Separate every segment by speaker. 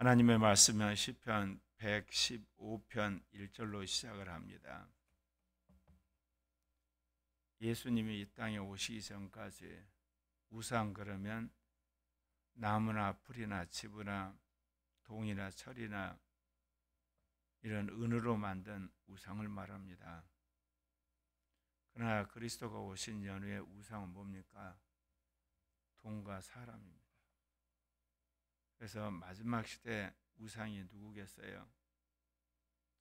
Speaker 1: 하나님의 말씀은 시편 115편 1절로 시작을 합니다. 예수님이 이 땅에 오시기 전까지 우상 그러면 나무나 풀이나 지부나 동이나 철이나 이런 은으로 만든 우상을 말합니다. 그러나 그리스도가 오신 연후의 우상은 뭡니까? 돈과 사람입니다. 그래서 마지막 시대 우상이 누구겠어요?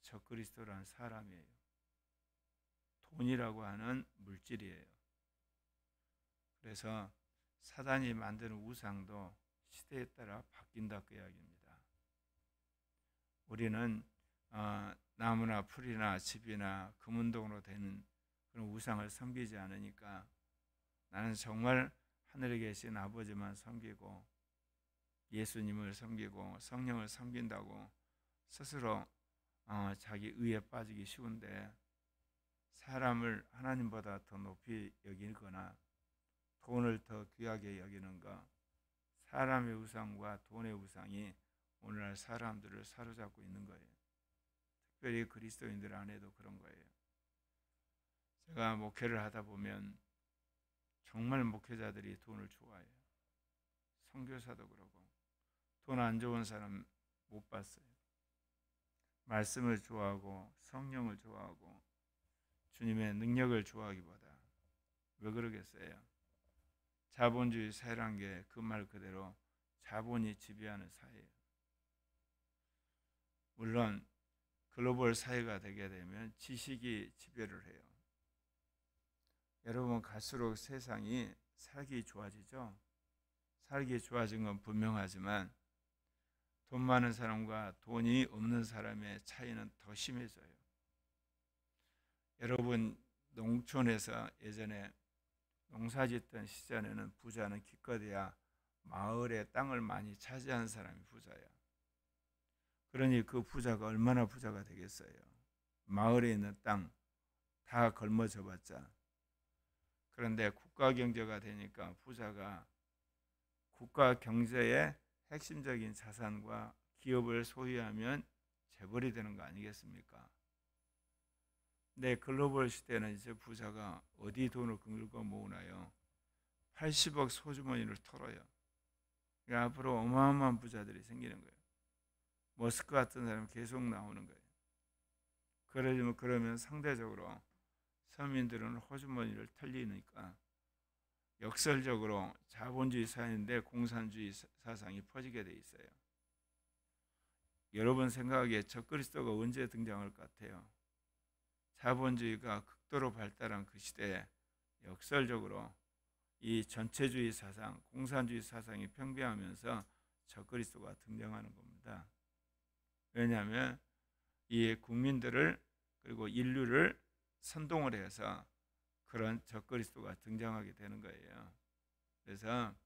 Speaker 1: 적그리스도라는 사람이에요. 돈이라고 하는 물질이에요. 그래서 사단이 만드는 우상도 시대에 따라 바뀐다 그 이야기입니다. 우리는 나무나 풀이나 집이나 금운동으로 되는 그런 우상을 섬기지 않으니까 나는 정말 하늘에 계신 아버지만 섬기고 예수님을 섬기고 성령을 섬긴다고 스스로 자기 의에 빠지기 쉬운데, 사람을 하나님보다 더 높이 여기거나 돈을 더 귀하게 여기는 것, 사람의 우상과 돈의 우상이 오늘날 사람들을 사로잡고 있는 거예요. 특별히 그리스도인들 안에도 그런 거예요. 제가 목회를 하다 보면 정말 목회자들이 돈을 좋아해요. 선교사도 그러고 돈 안 좋은 사람 못 봤어요. 말씀을 좋아하고 성령을 좋아하고 주님의 능력을 좋아하기보다. 왜 그러겠어요? 자본주의 사회란 게 그 말 그대로 자본이 지배하는 사회예요. 물론 글로벌 사회가 되게 되면 지식이 지배를 해요. 여러분, 갈수록 세상이 살기 좋아지죠. 살기 좋아진 건 분명하지만 돈 많은 사람과 돈이 없는 사람의 차이는 더 심해져요. 여러분, 농촌에서 예전에 농사짓던 시절에는 부자는 기껏해야 마을의 땅을 많이 차지한 사람이 부자야. 그러니 그 부자가 얼마나 부자가 되겠어요. 마을에 있는 땅 다 걸머져 봤자. 그런데 국가 경제가 되니까 부자가 국가 경제의 핵심적인 자산과 기업을 소유하면 재벌이 되는 거 아니겠습니까? 근데 글로벌 시대는 이제 부자가 어디 돈을 긁어 모으나요? 80억 소주머니를 털어요. 그러니까 앞으로 어마어마한 부자들이 생기는 거예요. 머스크 같은 사람이 계속 나오는 거예요. 그러면 상대적으로 서민들은 호주머니를 털리니까 역설적으로 자본주의 사회인데 공산주의 사상이 퍼지게 돼 있어요. 여러분 생각하기에 적그리스도가 언제 등장할 것 같아요? 자본주의가 극도로 발달한 그 시대에 역설적으로 이 전체주의 사상, 공산주의 사상이 팽배하면서 적그리스도가 등장하는 겁니다. 왜냐하면 이 국민들을 그리고 인류를 선동을 해서 그런 적그리스도가 등장하게 되는 거예요. 그래서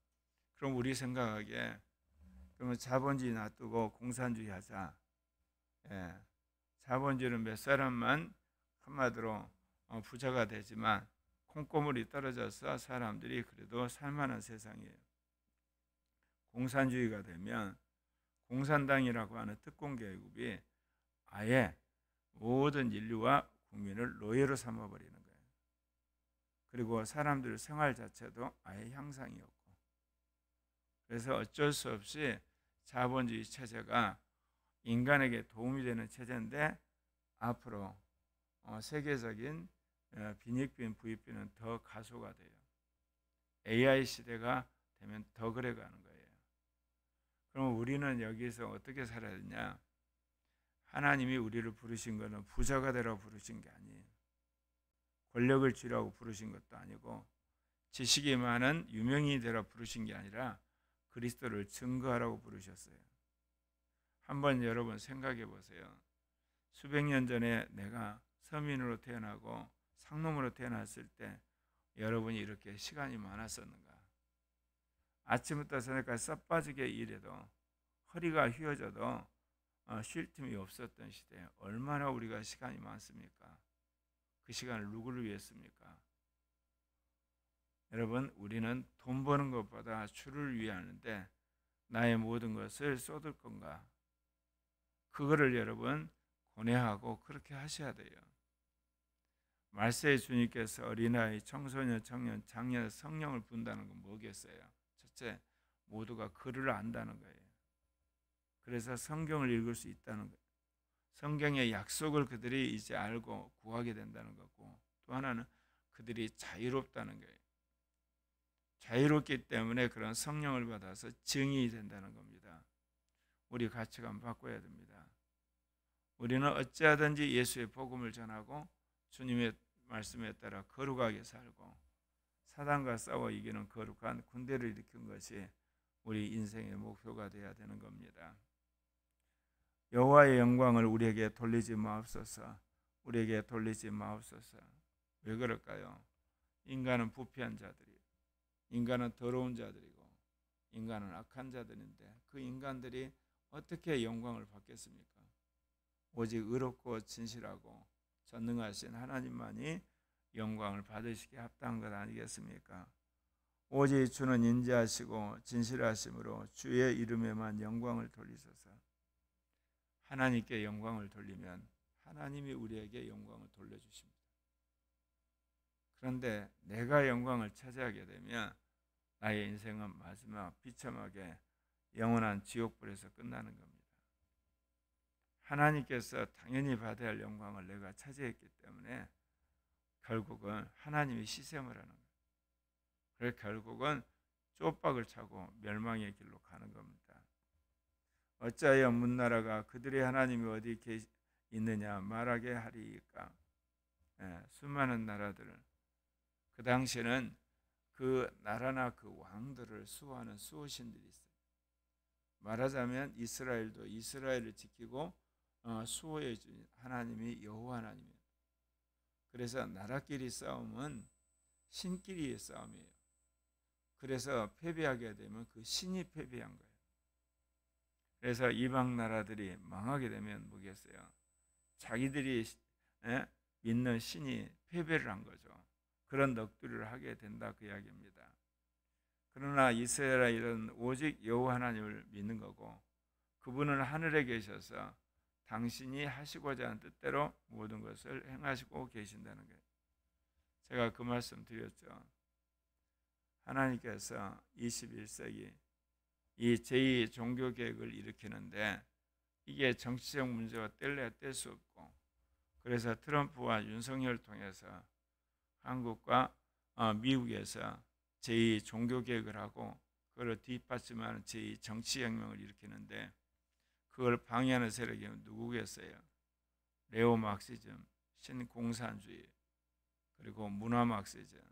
Speaker 1: 그럼 우리 생각하기에 그러면 자본주의 놔두고 공산주의 하자. 자본주의는 몇 사람만 한마디로 부자가 되지만 콩고물이 떨어져서 사람들이 그래도 살만한 세상이에요. 공산주의가 되면 공산당이라고 하는 특권계급이 아예 모든 인류와 국민을 노예로 삼아버리는 거예요. 그리고 사람들의 생활 자체도 아예 향상이 없고. 그래서 어쩔 수 없이 자본주의 체제가 인간에게 도움이 되는 체제인데 앞으로 세계적인 빈익빈 부익빈은 더 가소가 돼요. AI 시대가 되면 더 그래가는 거예요. 그럼 우리는 여기서 어떻게 살아야 되냐? 하나님이 우리를 부르신 것은 부자가 되라고 부르신 게 아니에요. 권력을 쥐라고 부르신 것도 아니고 지식이 많은 유명인이 되라 부르신 게 아니라 그리스도를 증거하라고 부르셨어요. 한번 여러분 생각해 보세요. 수백 년 전에 내가 서민으로 태어나고 상놈으로 태어났을 때 여러분이 이렇게 시간이 많았었는가? 아침부터 저녁까지 썩 빠지게 일해도 허리가 휘어져도 쉴 틈이 없었던 시대에 얼마나 우리가 시간이 많습니까? 그 시간을 누구를 위했습니까? 여러분, 우리는 돈 버는 것보다 주를 위하는데 나의 모든 것을 쏟을 건가? 그거를 여러분 고뇌하고 그렇게 하셔야 돼요. 말세의 주님께서 어린아이, 청소년, 청년, 장년, 성령을 부은다는 건 뭐겠어요? 첫째, 모두가 글을 안다는 거예요. 그래서 성경을 읽을 수 있다는 거예요. 성경의 약속을 그들이 이제 알고 구하게 된다는 거고, 또 하나는 그들이 자유롭다는 거예요. 자유롭기 때문에 그런 성령을 받아서 증인이 된다는 겁니다. 우리 가치관 바꿔야 됩니다. 우리는 어찌하든지 예수의 복음을 전하고 주님의 말씀에 따라 거룩하게 살고 사단과 싸워 이기는 거룩한 군대를 일으킨 것이 우리 인생의 목표가 되어야 되는 겁니다. 여호와의 영광을 우리에게 돌리지 마옵소서. 우리에게 돌리지 마옵소서. 왜 그럴까요? 인간은 부패한 자들이에요. 인간은 더러운 자들이고 인간은 악한 자들인데 그 인간들이 어떻게 영광을 받겠습니까? 오직 의롭고 진실하고 전능하신 하나님만이 영광을 받으시기에 합당한 것 아니겠습니까? 오직 주는 인자하시고 진실하심으로 주의 이름에만 영광을 돌리소서. 하나님께 영광을 돌리면 하나님이 우리에게 영광을 돌려주십니다. 그런데 내가 영광을 차지하게 되면 나의 인생은 마지막 비참하게 영원한 지옥불에서 끝나는 겁니다. 하나님께서 당연히 받아야 할 영광을 내가 차지했기 때문에 결국은 하나님이 시샘을 하는 거예요. 그래서 결국은 쪽박을 차고 멸망의 길로 가는 겁니다. 어찌하여 문나라가 그들의 하나님이 어디 있느냐 말하게 하리이까. 수많은 나라들, 그 당시에는 그 나라나 그 왕들을 수호하는 수호신들이 있어요. 말하자면 이스라엘도 이스라엘을 지키고 수호해 준 하나님이 여호와 하나님이에요. 그래서 나라끼리 싸움은 신끼리의 싸움이에요. 그래서 패배하게 되면 그 신이 패배한 거예요. 그래서 이방 나라들이 망하게 되면 뭐겠어요? 자기들이 믿는 신이 패배를 한 거죠. 그런 넋두리를 하게 된다 그 이야기입니다. 그러나 이스라엘은 오직 여호와 하나님을 믿는 거고 그분은 하늘에 계셔서 당신이 하시고자 하는 뜻대로 모든 것을 행하시고 계신다는 거예요. 제가 그 말씀 드렸죠. 하나님께서 21세기 이 제2 종교개혁을 일으키는데 이게 정치적 문제와 뗄래야 뗄 수 없고 그래서 트럼프와 윤석열을 통해서 한국과 미국에서 제2 종교개혁을 하고 그걸 뒷받침하는 제2 정치혁명을 일으키는데 그걸 방해하는 세력이 누구겠어요? 네오막시즘, 신공산주의, 그리고 문화막시즘,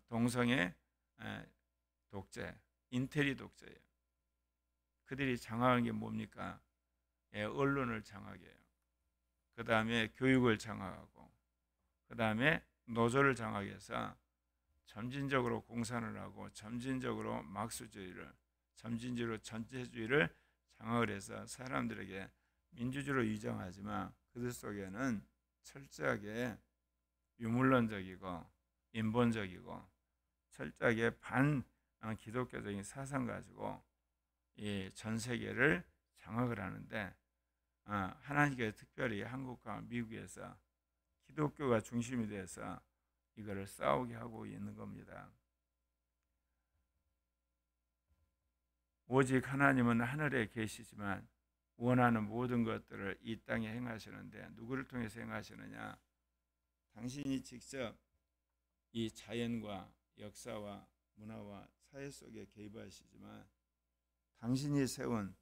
Speaker 1: 동성애 독재, 인테리 독재예요. 그들이 장악한 게 뭡니까? 언론을 장악해요. 그 다음에 교육을 장악하고 그 다음에 노조를 장악해서 점진적으로 공산을 하고 점진적으로 막수주의를 점진적으로 전체주의를 장악을 해서 사람들에게 민주주의로 위장하지만 그들 속에는 철저하게 유물론적이고 인본적이고 철저하게 반 기독교적인 사상 가지고 이 전 세계를 장악을 하는데 하나님께서 특별히 한국과 미국에서 기독교가 중심이 돼서 이거를 싸우게 하고 있는 겁니다. 오직 하나님은 하늘에 계시지만 원하는 모든 것들을 이 땅에 행하시는데 누구를 통해서 행하시느냐? 당신이 직접 이 자연과 역사와 문화와 사회 속에 개입하시지만 당신이 세운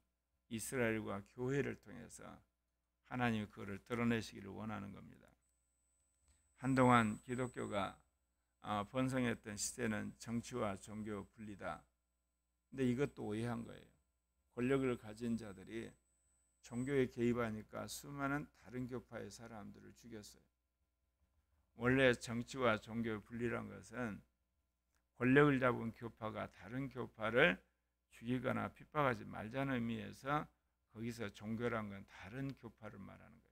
Speaker 1: 이스라엘과 교회를 통해서 하나님이 그것을 드러내시기를 원하는 겁니다. 한동안 기독교가 번성했던 시대는 정치와 종교 분리다. 근데 이것도 오해한 거예요. 권력을 가진 자들이 종교에 개입하니까 수많은 다른 교파의 사람들을 죽였어요. 원래 정치와 종교 분리란 것은 권력을 잡은 교파가 다른 교파를 죽이거나 핍박하지 말자는 의미에서 거기서 종교란 건 다른 교파를 말하는 거예요.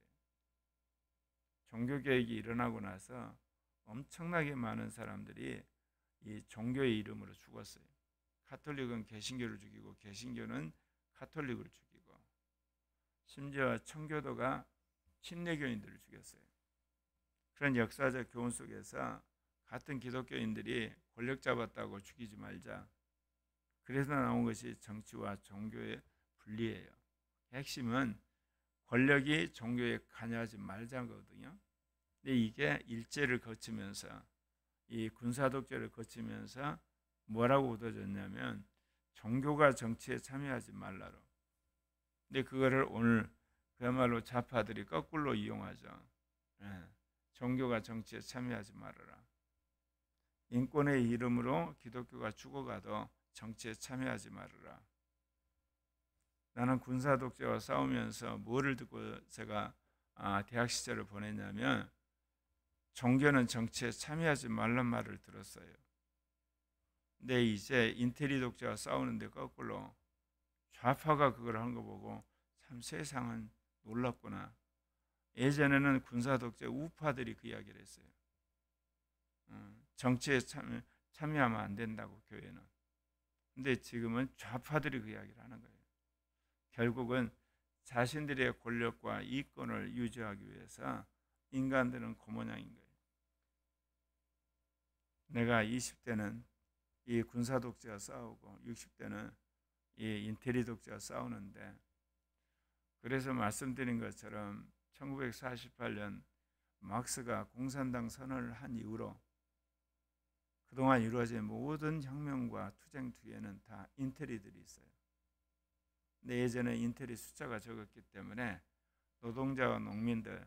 Speaker 1: 종교개혁이 일어나고 나서 엄청나게 많은 사람들이 이 종교의 이름으로 죽었어요. 카톨릭은 개신교를 죽이고 개신교는 카톨릭을 죽이고 심지어 청교도가 신내교인들을 죽였어요. 그런 역사적 교훈 속에서 같은 기독교인들이 권력 잡았다고 죽이지 말자. 그래서 나온 것이 정치와 종교의 분리예요. 핵심은 권력이 종교에 관여하지 말자는 거거든요. 근데 이게 일제를 거치면서 이 군사독재를 거치면서 뭐라고 얻어졌냐면 종교가 정치에 참여하지 말라로. 근데 그거를 오늘 그야말로 좌파들이 거꾸로 이용하죠. 종교가 정치에 참여하지 말아라. 인권의 이름으로 기독교가 죽어가도 정치에 참여하지 말아라. 나는 군사독재와 싸우면서 뭐를 듣고 제가 대학 시절을 보냈냐면 종교는 정치에 참여하지 말란 말을 들었어요. 근데 이제 인테리 독재와 싸우는데 거꾸로 좌파가 그걸 한 거 보고 참 세상은 놀랍구나. 예전에는 군사독재 우파들이 그 이야기를 했어요. 정치에 참여하면 안 된다고 교회는. 근데 지금은 좌파들이 그 이야기를 하는 거예요. 결국은 자신들의 권력과 이권을 유지하기 위해서 인간들은 그 모양인 거예요. 내가 20대는 이 군사독재와 싸우고 60대는 이 인테리 독재와 싸우는데, 그래서 말씀드린 것처럼 1948년 막스가 공산당 선언을 한 이후로 그동안 이루어진 모든 혁명과 투쟁 뒤에는 다 인테리들이 있어요. 근데 예전에 인텔이 숫자가 적었기 때문에 노동자와 농민들,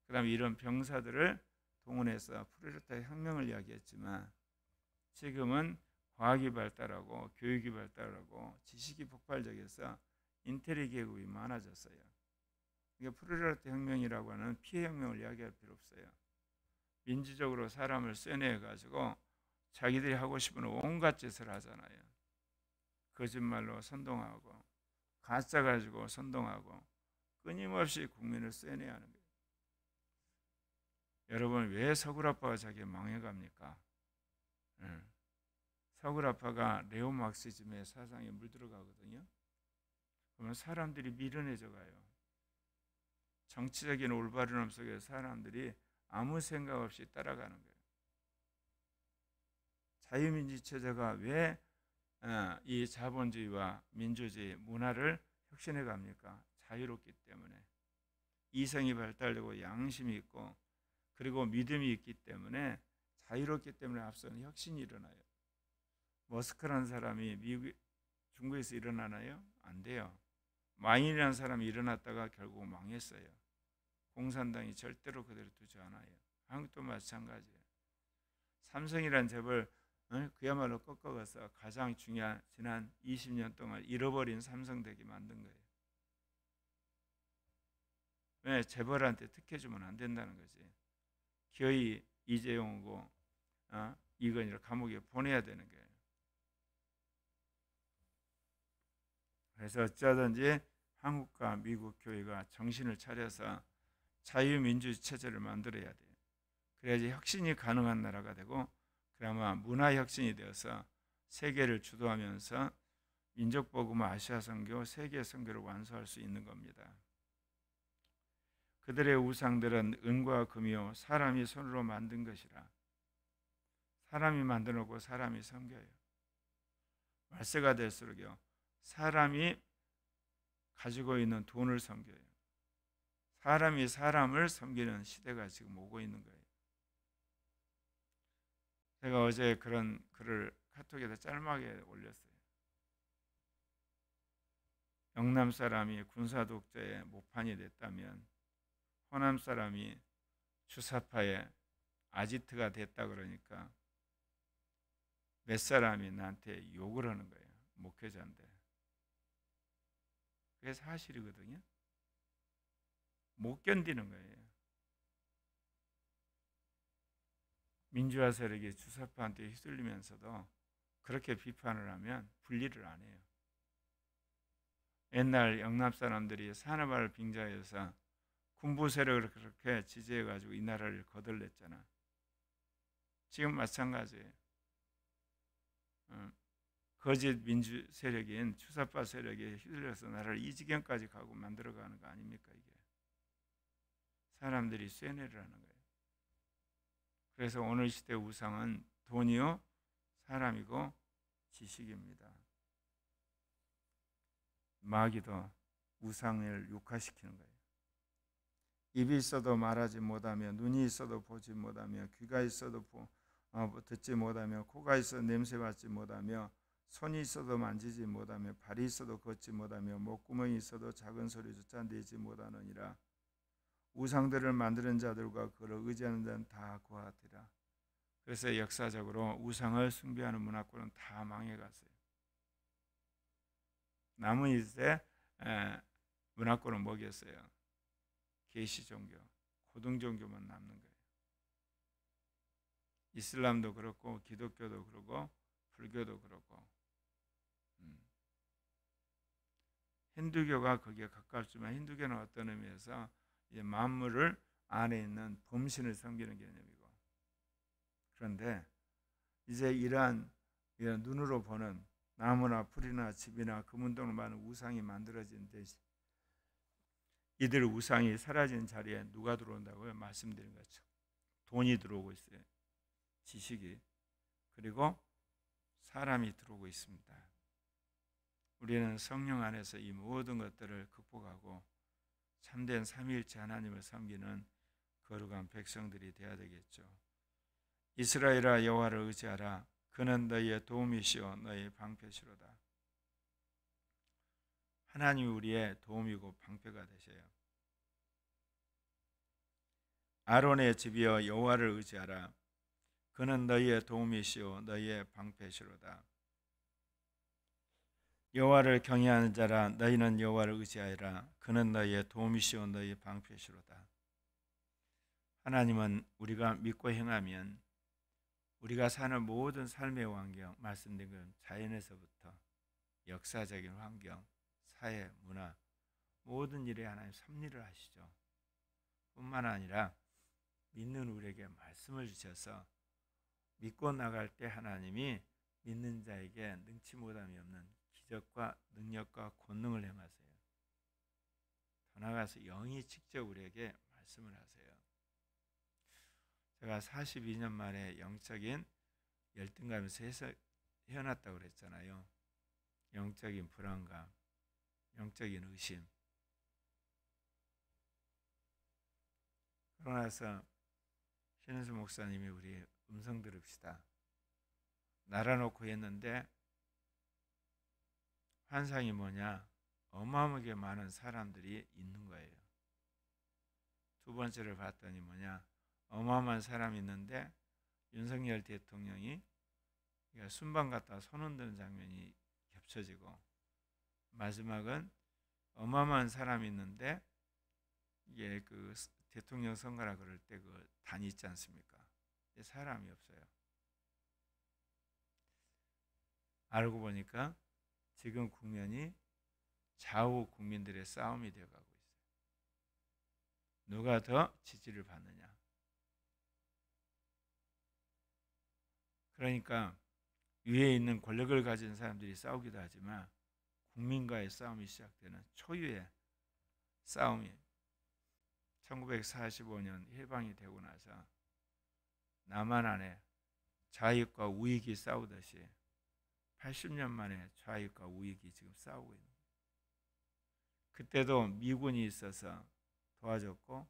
Speaker 1: 그 다음에 이런 병사들을 동원해서 프롤레타리아 혁명을 이야기했지만 지금은 과학이 발달하고 교육이 발달하고 지식이 폭발적해서 인텔리 계급이 많아졌어요. 이게 프롤레타리아 혁명이라고 하는 피해 혁명을 이야기할 필요 없어요. 민주적으로 사람을 쇠뇌해가지고 자기들이 하고 싶은 온갖 짓을 하잖아요. 거짓말로 선동하고 가짜 가지고 선동하고 끊임없이 국민을 쇠뇌하는 거예요. 여러분, 왜 서구라파가 자기 망해갑니까? 서구라파가 네오막시즘의 사상에 물들어가거든요. 그러면 사람들이 미련해져 가요. 정치적인 올바름함 속에 사람들이 아무 생각 없이 따라가는 거예요. 자유민주 체제가 왜 이 자본주의와 민주주의 문화를 혁신해 갑니까? 자유롭기 때문에. 이성이 발달되고 양심이 있고 그리고 믿음이 있기 때문에, 자유롭기 때문에 앞서는 혁신이 일어나요. 머스크라는 사람이 중국에서 일어나나요? 안 돼요. 마인이라는 사람이 일어났다가 결국 망했어요. 공산당이 절대로 그대로 두지 않아요. 한국도 마찬가지예요. 삼성이라는 재벌 그야말로 꺾어가서 가장 중요한 지난 20년 동안 잃어버린 삼성되게 만든 거예요. 왜? 재벌한테 특혜주면 안 된다는 거지. 기어이 이재용하고 이건희를 감옥에 보내야 되는 거예요. 그래서 어쩌든지 한국과 미국 교회가 정신을 차려서 자유민주 체제를 만들어야 돼요. 그래야지 혁신이 가능한 나라가 되고, 그나마 문화혁신이 되어서 세계를 주도하면서 민족복음 아시아 선교, 세계 선교를 완수할 수 있는 겁니다. 그들의 우상들은 은과 금이요 사람이 손으로 만든 것이라. 사람이 만들어놓고 사람이 섬겨요. 말세가 될수록요 사람이 가지고 있는 돈을 섬겨요. 사람이 사람을 섬기는 시대가 지금 오고 있는 거예요. 제가 어제 그런 글을 카톡에다 짤막하게 올렸어요. 영남 사람이 군사독재의 모판이 됐다면 호남 사람이 주사파의 아지트가 됐다 그러니까 몇 사람이 나한테 욕을 하는 거예요. 목회자인데. 그게 사실이거든요. 못 견디는 거예요. 민주화 세력이 주사파한테 휘둘리면서도 그렇게 비판을 하면 분리를 안 해요. 옛날 영남 사람들이 산업화를 빙자해서 군부 세력을 그렇게 지지해가지고 이 나라를 거덜냈잖아. 지금 마찬가지예요. 거짓 민주 세력인 추사파 세력에 휘둘려서 나라를 이 지경까지 가고 만들어가는 거 아닙니까? 이게 사람들이 쇠뇌를 하는 거예요. 그래서 오늘 시대 우상은 돈이요, 사람이고 지식입니다. 마귀도 우상을 육화시키는 거예요. 입이 있어도 말하지 못하며, 눈이 있어도 보지 못하며, 귀가 있어도 듣지 못하며, 코가 있어도 냄새 맡지 못하며, 손이 있어도 만지지 못하며, 발이 있어도 걷지 못하며, 목구멍이 있어도 작은 소리조차 내지 못하느니라. 우상들을 만드는 자들과 그를 의지하는 자는 다 그와 같으라. 그래서 역사적으로 우상을 숭배하는 문화권은 다 망해갔어요. 남은 이제 문화권은 뭐겠어요? 계시 종교, 고등 종교만 남는 거예요. 이슬람도 그렇고 기독교도 그렇고 불교도 그렇고 힌두교가 거기에 가깝지만 힌두교는 어떤 의미에서 이제 만물을 안에 있는 범신을 섬기는 개념이고, 그런데 이제 이러한 눈으로 보는 나무나 풀이나 집이나 금은동을 많은 우상이 만들어진 데 이들 우상이 사라진 자리에 누가 들어온다고요? 말씀드린 것처럼 돈이 들어오고 있어요. 지식이. 그리고 사람이 들어오고 있습니다. 우리는 성령 안에서 이 모든 것들을 극복하고 참된 삼위일체 하나님을 섬기는 거룩한 백성들이 되어야 되겠죠. 이스라엘아, 여호와를 의지하라. 그는 너희의 도움이시오 너희의 방패시로다. 하나님이 우리의 도움이고 방패가 되셔요. 아론의 집이여 여호와를 의지하라. 그는 너희의 도움이시오 너희의 방패시로다. 여호와를 경외하는 자라 너희는 여호와를 의지하여라. 그는 너희의 도움이시오 너희의 방패시로다. 하나님은 우리가 믿고 행하면 우리가 사는 모든 삶의 환경, 말씀드린 건 자연에서부터 역사적인 환경, 사회, 문화, 모든 일에 하나님 섭리를 하시죠. 뿐만 아니라 믿는 우리에게 말씀을 주셔서 믿고 나갈 때 하나님이 믿는 자에게 능치 못함이 없는 기적과 능력과 권능을 행하세요. 더 나아가서 영이 직접 우리에게 말씀을 하세요. 제가 42년 만에 영적인 열등감에서 헤어났다고 그랬잖아요. 영적인 불안감, 영적인 의심. 그러고 나서 신은수 목사님이 우리 음성 들읍시다. 날아놓고 했는데 환상이 뭐냐? 어마어마하게 많은 사람들이 있는 거예요. 두 번째를 봤더니 뭐냐? 어마어마한 사람이 있는데 윤석열 대통령이 순방 갔다가 손 흔드는 장면이 겹쳐지고, 마지막은 어마어마한 사람이 있는데 이게 그 대통령 선거라 그럴 때 그 단이 있지 않습니까? 사람이 없어요. 알고 보니까 지금 국면이 좌우 국민들의 싸움이 되어가고 있어요. 누가 더 지지를 받느냐. 그러니까 위에 있는 권력을 가진 사람들이 싸우기도 하지만 국민과의 싸움이 시작되는 초유의 싸움이 1945년 해방이 되고 나서 남한 안에 좌익과 우익이 싸우듯이 80년 만에 좌익과 우익이 지금 싸우고 있는 거예요. 그때도 미군이 있어서 도와줬고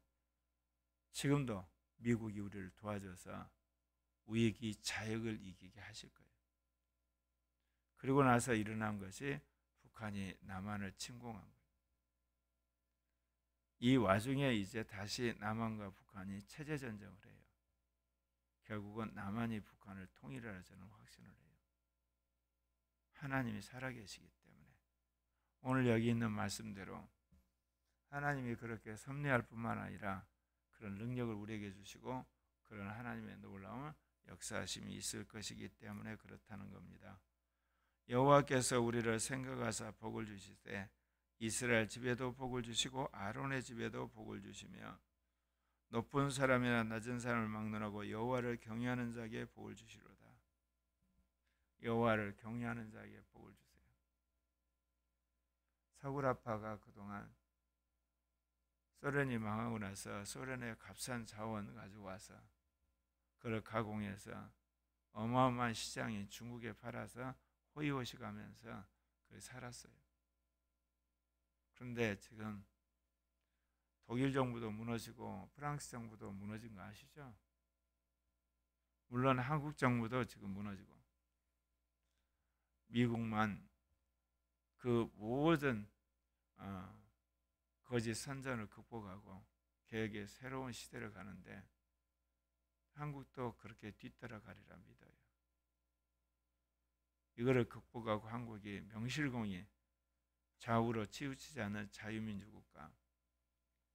Speaker 1: 지금도 미국이 우리를 도와줘서 우익이 좌익을 이기게 하실 거예요. 그리고 나서 일어난 것이 북한이 남한을 침공한 거예요. 이 와중에 이제 다시 남한과 북한이 체제 전쟁을 해요. 결국은 남한이 북한을 통일하라 저는 확신을 해요. 하나님이 살아계시기 때문에 오늘 여기 있는 말씀대로 하나님이 그렇게 섭리할 뿐만 아니라 그런 능력을 우리에게 주시고 그런 하나님의 놀라운 역사하심이 있을 것이기 때문에 그렇다는 겁니다. 여호와께서 우리를 생각하사 복을 주시되 이스라엘 집에도 복을 주시고 아론의 집에도 복을 주시며 높은 사람이나 낮은 사람을 막론하고 여호와를 경외하는 자에게 복을 주시로다. 여호와를 경외하는 자에게 복을 주세요. 서구라파가 그동안 소련이 망하고 나서 소련의 값싼 자원 가지고 와서 그걸 가공해서 어마어마한 시장인 중국에 팔아서 호의호식하면서 그걸 살았어요. 그런데 지금 독일 정부도 무너지고 프랑스 정부도 무너진 거 아시죠? 물론 한국 정부도 지금 무너지고 미국만 그 모든 거짓 선전을 극복하고 개혁의 새로운 시대를 가는데 한국도 그렇게 뒤따라가리라 믿어요. 이거를 극복하고 한국이 명실공히 좌우로 치우치지 않는 자유민주국가,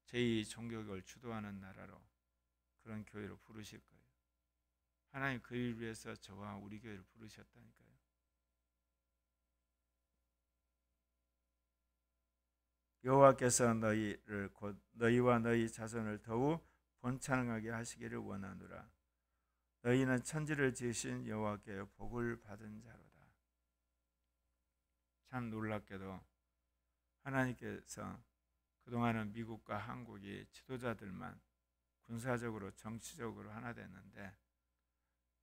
Speaker 1: 제2 종교국을 주도하는 나라로 그런 교회로 부르실 거예요. 하나님 그 일을 위해서 저와 우리 교회를 부르셨다니까요. 여호와께서 너희를 곧 너희와 너희 자손을 더욱 번창하게 하시기를 원하노라. 너희는 천지를 지으신 여호와께 복을 받은 자로다. 참 놀랍게도 하나님께서 그동안은 미국과 한국이 지도자들만 군사적으로 정치적으로 하나 됐는데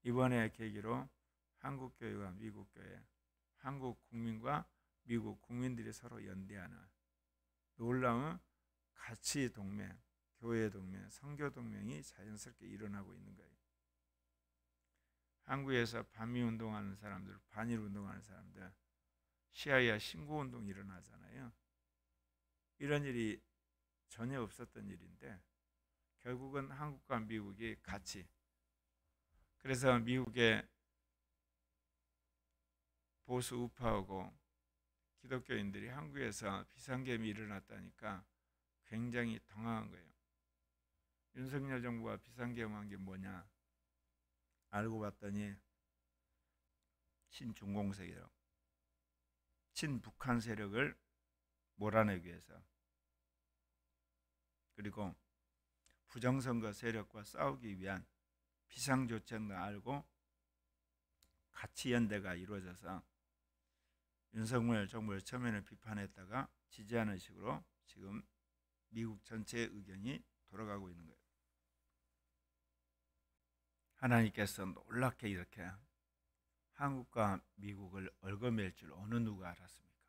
Speaker 1: 이번에 계기로 한국 교회와 미국 교회, 한국 국민과 미국 국민들이 서로 연대하는 놀라운 가치 동맹, 교회 동맹, 선교 동맹이 자연스럽게 일어나고 있는 거예요. 한국에서 반미 운동하는 사람들, 반일 운동하는 사람들, 시아이아 신고 운동 일어나잖아요. 이런 일이 전혀 없었던 일인데 결국은 한국과 미국이 같이, 그래서 미국의 보수 우파하고 기독교인들이 한국에서 비상계엄이 일어났다니까 굉장히 당황한 거예요. 윤석열 정부가 비상계엄한 게 뭐냐 알고 봤더니 친중공 세력, 친북한 세력을 몰아내기 위해서, 그리고 부정선거 세력과 싸우기 위한 비상조치인 걸 알고 같이 연대가 이루어져서 윤석열 정부를 처음에는 비판했다가 지지하는 식으로 지금 미국 전체의 의견이 돌아가고 있는 거예요. 하나님께서 놀랍게 이렇게 한국과 미국을 얽어맬 줄 어느 누가 알았습니까?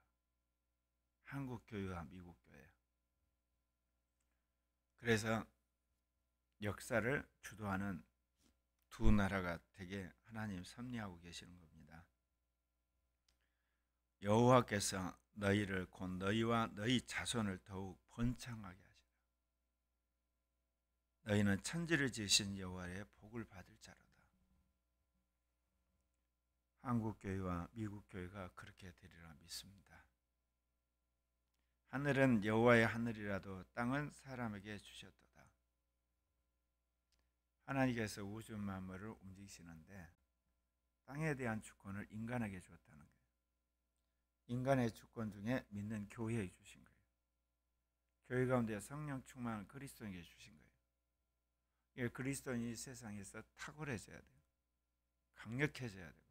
Speaker 1: 한국 교회와 미국 교회. 그래서 역사를 주도하는 두 나라가 되게 하나님 섭리하고 계시는 겁니다. 여호와께서 너희를 곧 너희와 너희 자손을 더욱 번창하게 하시라. 너희는 천지를 지으신 여호와의 복을 받을 자로다. 한국 교회와 미국 교회가 그렇게 되리라 믿습니다. 하늘은 여호와의 하늘이라도 땅은 사람에게 주셨도다. 하나님께서 우주 만물을 움직이시는데 땅에 대한 주권을 인간에게 주었다는 거예요. 인간의 주권 중에 믿는 교회에 주신 거예요. 교회 가운데 성령 충만한 그리스도인에게 주신 거예요. 그리스도인이 세상에서 탁월해져야 돼요. 강력해져야 되고.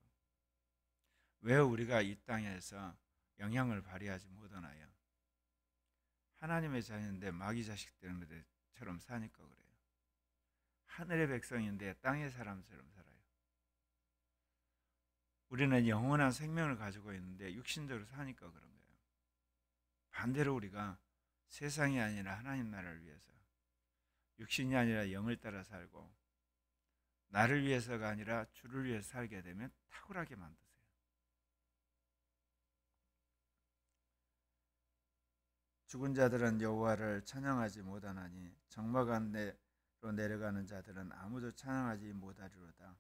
Speaker 1: 왜 우리가 이 땅에서 영향을 발휘하지 못하나요? 하나님의 자녀인데 마귀 자식들처럼 사니까 그래요. 하늘의 백성인데 땅의 사람처럼 살아요. 우리는 영원한 생명을 가지고 있는데 육신적으로 사니까 그런 거예요. 반대로 우리가 세상이 아니라 하나님 나라를 위해서, 육신이 아니라 영을 따라 살고 나를 위해서가 아니라 주를 위해서 살게 되면 탁월하게 만드세요. 죽은 자들은 여호와를 찬양하지 못하나니 적막한 데로 내려가는 자들은 아무도 찬양하지 못하리로다.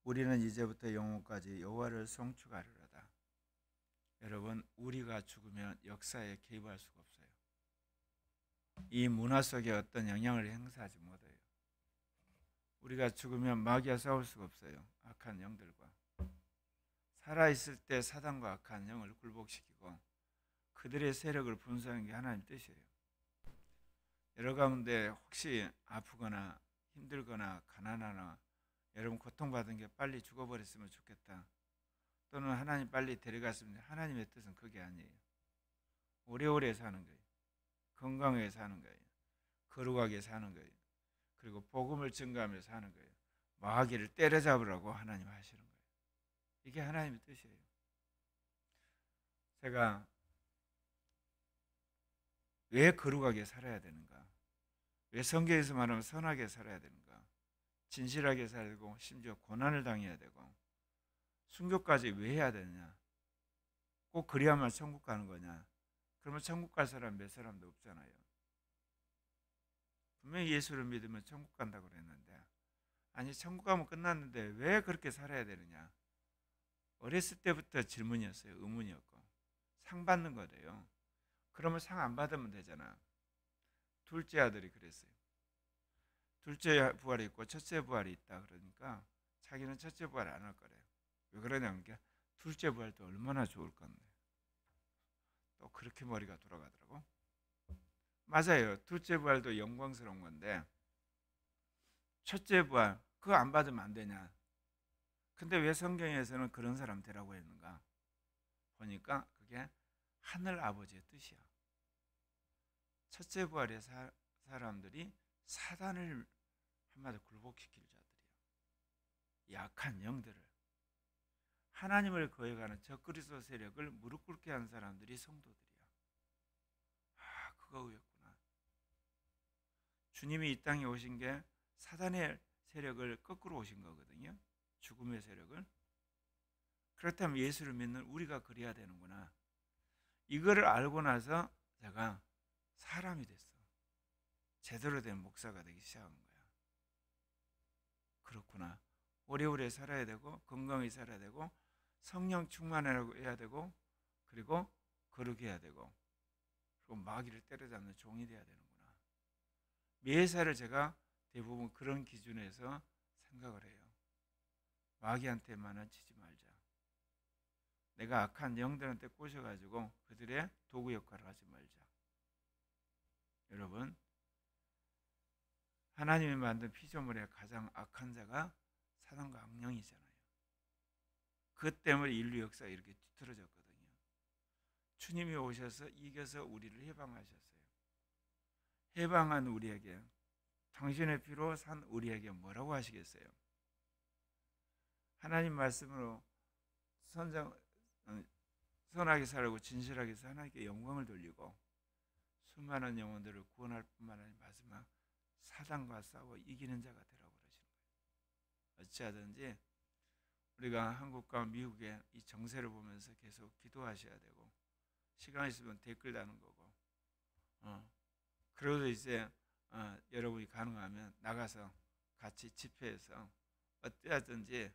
Speaker 1: 우리는 이제부터 영원까지 여호와를 송축하리로다. 여러분, 우리가 죽으면 역사에 개입할 수가 없어요. 이 문화 속에 어떤 영향을 행사하지 못해요. 우리가 죽으면 마귀와 싸울 수가 없어요. 악한 영들과. 살아있을 때 사단과 악한 영을 굴복시키고 그들의 세력을 분쇄하는 게 하나님 뜻이에요. 여러 가운데 혹시 아프거나 힘들거나 가난하나 여러분 고통받은 게 빨리 죽어버렸으면 좋겠다. 또는 하나님 빨리 데려갔으면, 하나님의 뜻은 그게 아니에요. 오래오래 사는 거예요. 건강하게 사는 거예요. 거룩하게 사는 거예요. 그리고 복음을 증거하며 사는 거예요. 마귀를 때려잡으라고 하나님 하시는 거예요. 이게 하나님의 뜻이에요. 제가 왜 거룩하게 살아야 되는가? 왜 성경에서 말하면 선하게 살아야 되는가? 진실하게 살아야 되고 심지어 고난을 당해야 되고 순교까지 왜 해야 되느냐? 꼭 그래야만 천국 가는 거냐? 그러면 천국 갈 사람 몇 사람도 없잖아요. 분명히 예수를 믿으면 천국 간다고 그랬는데, 아니 천국 가면 끝났는데 왜 그렇게 살아야 되느냐? 어렸을 때부터 질문이었어요. 의문이었고 상 받는 거래요. 그러면 상 안 받으면 되잖아. 둘째 아들이 그랬어요. 둘째 부활이 있고 첫째 부활이 있다. 그러니까 자기는 첫째 부활 안 할 거래요. 왜 그러냐면 둘째 부활도 얼마나 좋을 건데. 또 그렇게 머리가 돌아가더라고. 맞아요. 둘째 부활도 영광스러운 건데 첫째 부활 그거 안 받으면 안 되냐? 근데 왜 성경에서는 그런 사람 되라고 했는가? 보니까 그게 하늘 아버지의 뜻이야. 첫째 부활의 사람들이 사단을 한마디로 굴복시킬 자들이야. 약한 영들을, 하나님을 거역하는 적그리스도 세력을 무릎 꿇게 한 사람들이 성도들이야. 아, 그거였구나. 주님이 이 땅에 오신 게 사단의 세력을 거꾸로 오신 거거든요. 죽음의 세력을. 그렇다면 예수를 믿는 우리가 그래야 되는구나. 이거를 알고 나서 제가 사람이 됐어. 제대로 된 목사가 되기 시작한 거야. 그렇구나. 오래오래 살아야 되고 건강히 살아야 되고 성령 충만해야 되고 그리고 거룩해야 되고 그리고 마귀를 때려잡는 종이 돼야 되는구나. 매사를 제가 대부분 그런 기준에서 생각을 해요. 마귀한테만은 치지 말자. 내가 악한 영들한테 꼬셔가지고 그들의 도구 역할을 하지 말자. 여러분, 하나님이 만든 피조물의 가장 악한 자가 사단과 악령이잖아요. 그 때문에 인류 역사가 이렇게 뒤틀어졌거든요. 주님이 오셔서 이겨서 우리를 해방하셨어요. 해방한 우리에게, 당신의 피로 산 우리에게 뭐라고 하시겠어요? 하나님 말씀으로 선하게 살고 진실하게 해서 하나님께 영광을 돌리고 수많은 영혼들을 구원할 뿐만 아니라 마지막 사단과 싸워 이기는 자가 되라고 그러시는 거예요. 어찌하든지 우리가 한국과 미국의 이 정세를 보면서 계속 기도하셔야 되고 시간 있으면 댓글 다는 거고 그래도 이제 여러분이 가능하면 나가서 같이 집회해서 어찌하든지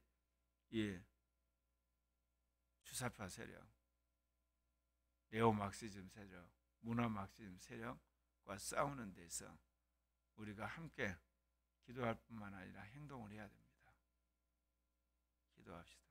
Speaker 1: 이 주사파 세력, 네오 막시즘 세력, 문화 막시즘 세력과 싸우는 데서 우리가 함께 기도할 뿐만 아니라 행동을 해야 됩니다. 기도합시다.